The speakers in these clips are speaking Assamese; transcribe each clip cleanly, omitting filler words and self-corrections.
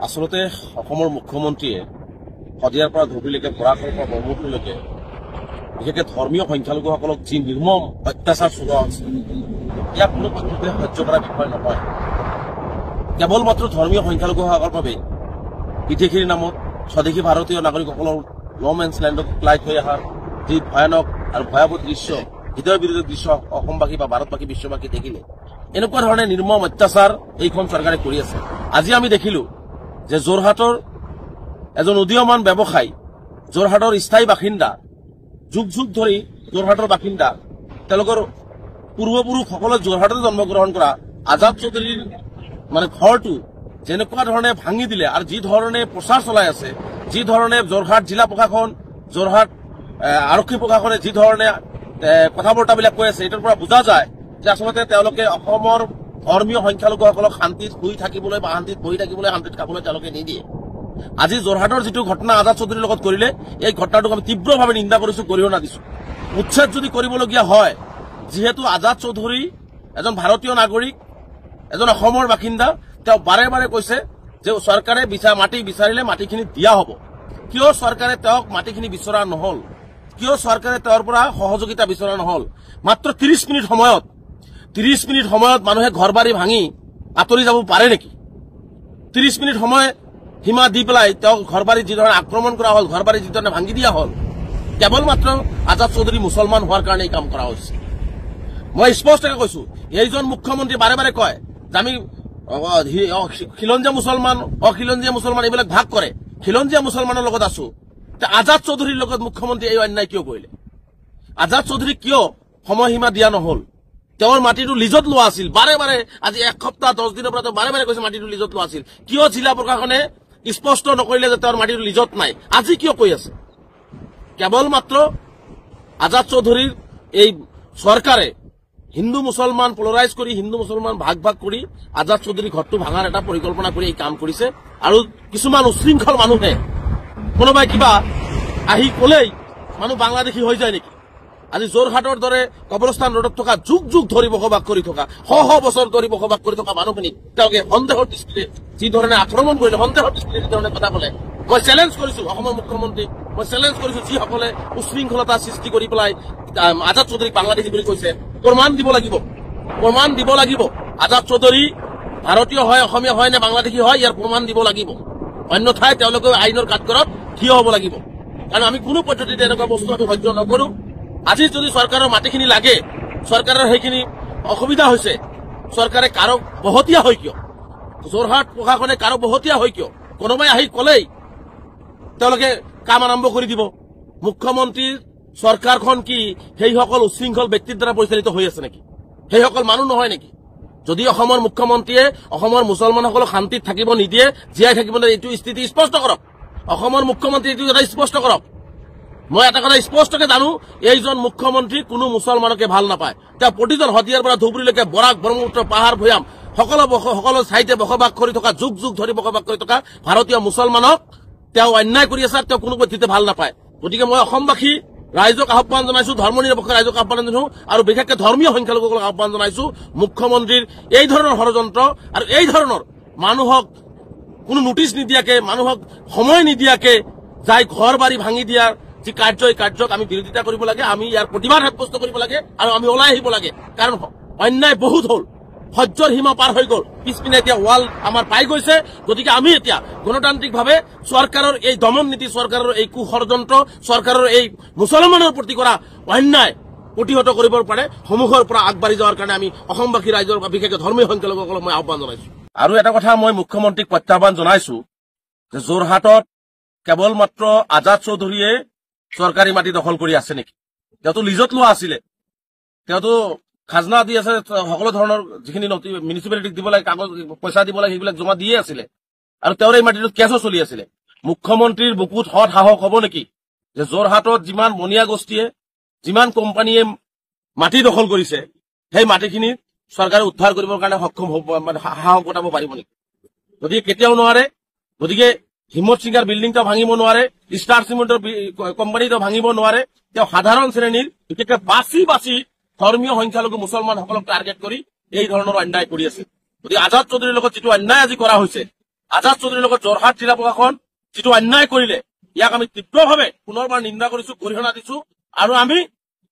আচলতে অসমৰ মুখ্যমন্ত্ৰীয়ে শদিয়াৰ পৰা ধুবুৰীলৈকে বৰাকৰ পৰা ব্ৰহ্মপুত্ৰলৈকে বিশেষকৈ ধৰ্মীয় সংখ্যালঘুসকলক যি নিৰ্মম অত্যাচাৰ চলোৱা হৈছে ইয়াক কোনো পক্ষে সহ্য কৰা বিষয় নহয়। কেৱল মাত্ৰ ধৰ্মীয় সংখ্যালঘুসকলৰ বাবে বিদেশীৰ নামত স্বদেশী ভাৰতীয় নাগৰিকসকলৰ ল' মেন্স লেণ্ডত পেলাই থৈ অহাৰ যি ভয়ানক আৰু ভয়াৱহ দৃশ্য, হৃদয় বিৰোধী দৃশ্য অসমবাসী বা ভাৰতবাসী বিশ্ববাসী দেখিলে এনেকুৱা ধৰণে নিৰ্মম অত্যাচাৰ এইখন চৰকাৰে কৰি আছে। আজি আমি দেখিলো যে যোৰহাটৰ এজন উদীয়মান ব্যৱসায়ী, যোৰহাটৰ স্থায়ী বাসিন্দা, যুগ যুগ ধৰি যোৰহাটৰ বাসিন্দা, তেওঁলোকৰ পূৰ্বপুৰুষসকলে যোৰহাটত জন্মগ্ৰহণ কৰা আজাদ চৌধুৰীৰ ঘৰটো যেনেকুৱা ধৰণে ভাঙি দিলে আৰু যি ধৰণে প্ৰচাৰ চলাই আছে, যি ধৰণে যোৰহাট জিলা প্ৰশাসন, যোৰহাট আৰক্ষী প্ৰশাসনে যি ধৰণে কথা বৰ্তাবিলাক কৈ আছে, এইটোৰ পৰা বুজা যায় যে আচলতে তেওঁলোকে অসমৰ ধৰ্মীয় সংখ্যালঘুসকলক শান্তিত শুই থাকিবলৈ বা শান্তিত বহি থাকিবলৈ, শান্তিত খাবলৈ তেওঁলোকে নিদিয়ে। আজি যোৰহাটৰ যিটো ঘটনা আজাদ চৌধুৰীৰ লগত কৰিলে, এই ঘটনাটোক আমি তীব্ৰভাৱে নিন্দা কৰিছো, গৰিহণা দিছো। উচ্ছেদ যদি কৰিবলগীয়া হয়, যিহেতু আজাদ চৌধুৰী এজন ভাৰতীয় নাগৰিক, এজন অসমৰ বাসিন্দা, তেওঁ বাৰে বাৰে কৈছে যে চৰকাৰে মাটি বিচাৰিলে মাটিখিনি দিয়া হ'ব। কিয় চৰকাৰে তেওঁক মাটিখিনি বিচৰা নহল? কিয় চৰকাৰে তেওঁৰ পৰা সহযোগিতা বিচৰা নহল? মাত্ৰ 30 মিনিট সময়ত মানুহে ঘৰ বাৰী ভাঙি আঁতৰি যাব পাৰে নেকি? 30 মিনিট সময় সীমা দি পেলাই তেওঁক ঘৰ বাৰী যি ধৰণে আক্ৰমণ কৰা হ'ল, ঘৰ বাৰী যি ধৰণে ভাঙি দিয়া হ'ল, কেৱল মাত্ৰ আজাদ চৌধুৰী মুছলমান হোৱাৰ কাৰণে এই কাম কৰা হৈছে। মই স্পষ্টকৈ কৈছো, এইজন মুখ্যমন্ত্ৰী বাৰে বাৰে কয় যে আমি খিলঞ্জীয়া মুছলমান, অখিলঞ্জীয়া মুছলমান এইবিলাক ভাগ কৰে, খিলঞ্জীয়া মুছলমানৰ লগত আছো। আজাদ চৌধুৰীৰ লগত মুখ্যমন্ত্ৰী এই অন্যায় কিয় কৰিলে? আজাদ চৌধুৰীক কিয় সময়সীমা দিয়া নহল? তেওঁৰ মাটিটো লিজত লোৱা আছিল। বাৰে বাৰে আজি 1 সপ্তাহ 10 দিনৰ পৰা তেওঁ বাৰে বাৰে কৈছে মাটিটো লিজত লোৱা আছিল। কিয় জিলা প্ৰশাসনে স্পষ্ট নকৰিলে যে তেওঁৰ মাটিটো লিজত নাই? আজি কিয় কৈ আছে? কেৱল মাত্ৰ আজাদ চৌধুৰীৰ এই চৰকাৰে হিন্দু মুছলমান পলাৰাইজ কৰি, হিন্দু মুছলমান ভাগ ভাগ কৰি আজাদ চৌধুৰী ঘৰটো ভাঙাৰ এটা পৰিকল্পনা কৰি এই কাম কৰিছে। আৰু কিছুমান উশৃংখল মানুহে কোনোবাই কিবা আহি কলেই মানুহ বাংলাদেশী হৈ যায় নেকি? আজি যোৰহাটৰ দৰে কবৰস্থান ৰোডত থকা যুগ যুগ ধৰি বসবাস কৰি থকা, শ বছৰ ধৰি বসবাস কৰি থকা মানুহখিনিক তেওঁলোকে সন্দেহৰ দৃষ্টিৰে যি ধৰণে আক্ৰমণ কৰিলে, সন্দেহৰ দৃষ্টিৰে যি ধৰণে কথা ক'লে, মই চেলেঞ্জ কৰিছো অসমৰ মুখ্যমন্ত্ৰীক, মই চেলেঞ্জ কৰিছো যিসকলে উশৃংখলতা সৃষ্টি কৰি পেলাই আজাদ চৌধুৰীক বাংলাদেশী বুলি কৈছে, প্ৰমাণ দিব লাগিব। আজাদ চৌধুৰী ভাৰতীয় হয়, অসমীয়া হয় নে বাংলাদেশী হয়, ইয়াৰ প্ৰমাণ দিব লাগিব। অন্যথাই তেওঁলোকে আইনৰ কাঠগড়ত থিয় হ'ব লাগিব। কাৰণ আমি কোনো পদ্ধতিতে এনেকুৱা বস্তু আমি সহ্য নকৰো। আজি যদি চৰকাৰৰ মাটিখিনি লাগে, চৰকাৰৰ সেইখিনি অসুবিধা হৈছে, চৰকাৰে কাৰো বহতীয়া হয় কিয়? যোৰহাট প্ৰশাসনে কাৰো বহতীয়া হয় কিয়? কোনোবাই আহি কলেই তেওঁলোকে কাম আৰম্ভ কৰি দিব। মুখ্যমন্ত্ৰীৰ চৰকাৰখন কি সেইসকল উশৃংখল ব্যক্তিৰ দ্বাৰা পৰিচালিত হৈ আছে নেকি? সেইসকল মানুহ নহয় নেকি? যদি অসমৰ মুখ্যমন্ত্ৰীয়ে অসমৰ মুছলমানসকলক শান্তিত থাকিব নিদিয়ে, জীয়াই থাকিব নিদিয়ে, এইটো স্থিতি স্পষ্ট কৰক। অসমৰ মুখ্যমন্ত্ৰী এইটো এটা স্পষ্ট কৰক। মই এটা কথা স্পষ্টকে জানো, এইজন মুখ্যমন্ত্ৰী কোনো মুছলমানকে ভাল নাপায়। তেওঁ প্ৰতিজন শদিয়াৰ পৰা ধুবুৰীলৈকে বৰাক, ব্ৰহ্মপুত্ৰ, পাহাৰ, ভৈয়াম সকলো ঠাইতে বসবাস কৰি থকা, যুগ যুগ ধৰি বসবাস কৰি থকা ভাৰতীয় মুছলমানক তেওঁ অন্যায় কৰি আছে, তেওঁ কোনো পদ্ধতিতে ভাল নাপায়। গতিকে মই অসমবাসী ৰাইজক আহ্বান জনাইছো, ধৰ্ম নিৰপেক্ষ ৰাইজক আহ্বান জনাইছো, আৰু বিশেষকৈ ধৰ্মীয় সংখ্যালঘুসকলক আহ্বান জনাইছো, মুখ্যমন্ত্ৰীৰ এই ধৰণৰ ষড়যন্ত্ৰ আৰু এই ধৰণৰ মানুহক কোনো নোটিছ নিদিয়াকে, মানুহক সময় নিদিয়াকে যাই ঘৰ বাৰী ভাঙি দিয়াৰ যি কাৰ্য, এই কাৰ্যক আমি বিৰোধিতা কৰিব লাগে, আমি ইয়াৰ প্ৰতিবাদ সাব্যস্ত কৰিব লাগে আৰু আমি ওলাই আহিব লাগে। কাৰণ অন্যায় বহুত হ'ল, সহ্যৰ সীমা পাৰ হৈ গ'ল, পিছপিনে এতিয়া ৱাল আমাৰ পাই গৈছে। গতিকে আমি এতিয়া গণতান্ত্ৰিকভাৱে চৰকাৰৰ এই দমন নীতি, চৰকাৰৰ এই কুষড়যন্ত্ৰ, চৰকাৰৰ এই মুছলমানৰ প্ৰতি কৰা অন্যায় প্ৰতিহত কৰিব পাৰে সন্মুখৰ পৰা আগবাঢ়ি যোৱাৰ কাৰণে আমি অসমবাসী ৰাইজৰ বিশেষকৈ ধৰ্মীয় সংখ্যালঘুসকলক মই আহ্বান জনাইছো। আৰু এটা কথা মই মুখ্যমন্ত্ৰীক প্ৰত্যাহ্বান জনাইছো যে যোৰহাটত কেৱল মাত্ৰ আজাদ চৌধুৰীয়ে চৰকাৰী মাটি দখল কৰি আছে নেকি? তেওঁতো লিজত লোৱা আছিলে, তেওঁতো খাজনা দি আছে, সকলো ধৰণৰ যিখিনি মিউনিচিপালিটিক দিব লাগে, কাগজ পইচা দিব লাগে, সেইবিলাক জমা দিয়ে আছিলে, আৰু তেওঁৰ এই মাটিটোত কেছো চলি আছিলে। মুখ্যমন্ত্ৰীৰ বুকুত সৎ সাহস হ'ব নেকি যে যোৰহাটত যিমান বনিয়া গোষ্ঠীয়ে, যিমান কোম্পানীয়ে মাটি দখল কৰিছে, সেই মাটিখিনি চৰকাৰে উদ্ধাৰ কৰিবৰ কাৰণে সক্ষম হ'ব, সাহস গোটাব পাৰিব নেকি? গতিকে কেতিয়াও নোৱাৰে। গতিকে হিম্মত সিংৰ বিল্ডিংটা ভাঙিব নোৱাৰে, ষ্টাৰ চিমেণ্টৰ কোম্পানীটো ভাঙিব নোৱাৰে। তেওঁ সাধাৰণ শ্ৰেণীৰ বিশেষকৈ বাছি ধৰ্মীয় সংখ্যালঘু মুছলমানসকলক টাৰ্গেট কৰি এই ধৰণৰ অন্যায় কৰি আছে। গতিকে আজাদ চৌধুৰীৰ লগত যিটো অন্যায় আজি কৰা হৈছে, আজাদ চৌধুৰীৰ লগত যোৰহাট জিলা প্ৰশাসন যিটো অন্যায় কৰিলে ইয়াক আমি তীব্ৰভাৱে পুনৰবাৰ নিন্দা কৰিছো, গৰিহণা দিছো আৰু আমি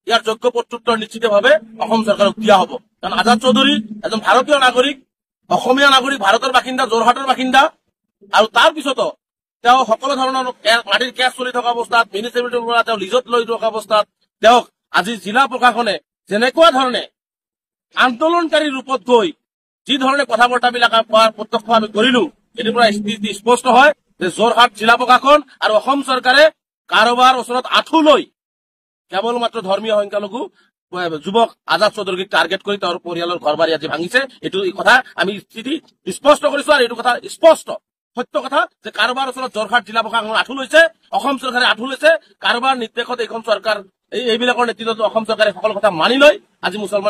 ইয়াৰ যোগ্য প্ৰত্যুত্তৰ নিশ্চিতভাৱে অসম চৰকাৰক দিয়া হ'ব। কাৰণ আজাদ চৌধুৰী এজন ভাৰতীয় নাগৰিক, অসমীয়া নাগৰিক, ভাৰতৰ বাসিন্দা, যোৰহাটৰ বাসিন্দা আৰু তাৰ পিছতো তেওঁ সকলো ধৰণৰ মাটিৰ কেছ চলি থকা অৱস্থাত, মিউনিচিপালিটিৰ পৰা তেওঁ লিজত লৈ থকা অৱস্থাত তেওঁক আজি জিলা প্ৰশাসনে যেনেকুৱা ধৰণে আন্দোলনকাৰীৰ ৰূপত গৈ যি ধৰণে কথা বৰ্তাবিলাক প্ৰত্যক্ষ আমি কৰিলো, এটিৰ পৰা স্পষ্ট হয় যে যোৰহাট জিলা প্ৰশাসন আৰু অসম চৰকাৰে কাৰোবাৰ ওচৰত আঁঠু লৈ কেৱল মাত্ৰ ধৰ্মীয় সংখ্যালঘু যুৱক আজাদ চৌধুৰীক টাৰ্গেট কৰি তেওঁৰ পৰিয়ালৰ ঘৰ বাৰী আজি ভাঙিছে। এইটো কথা আমি স্থিতি স্পষ্ট কৰিছো আৰু এইটো কথা স্পষ্ট সত্য কথা যে কাৰোবাৰ ওচৰত যোৰহাট জিলা প্ৰশাসন আঁঠু লৈছে, অসম চৰকাৰে আঁঠু লৈছে, কাৰোবাৰ নিৰ্দেশত এইখন চৰকাৰ এইবিলাকৰ নেতৃত্বত অসম চৰকাৰে সকলো কথা মানি লৈ আজি মুছলমান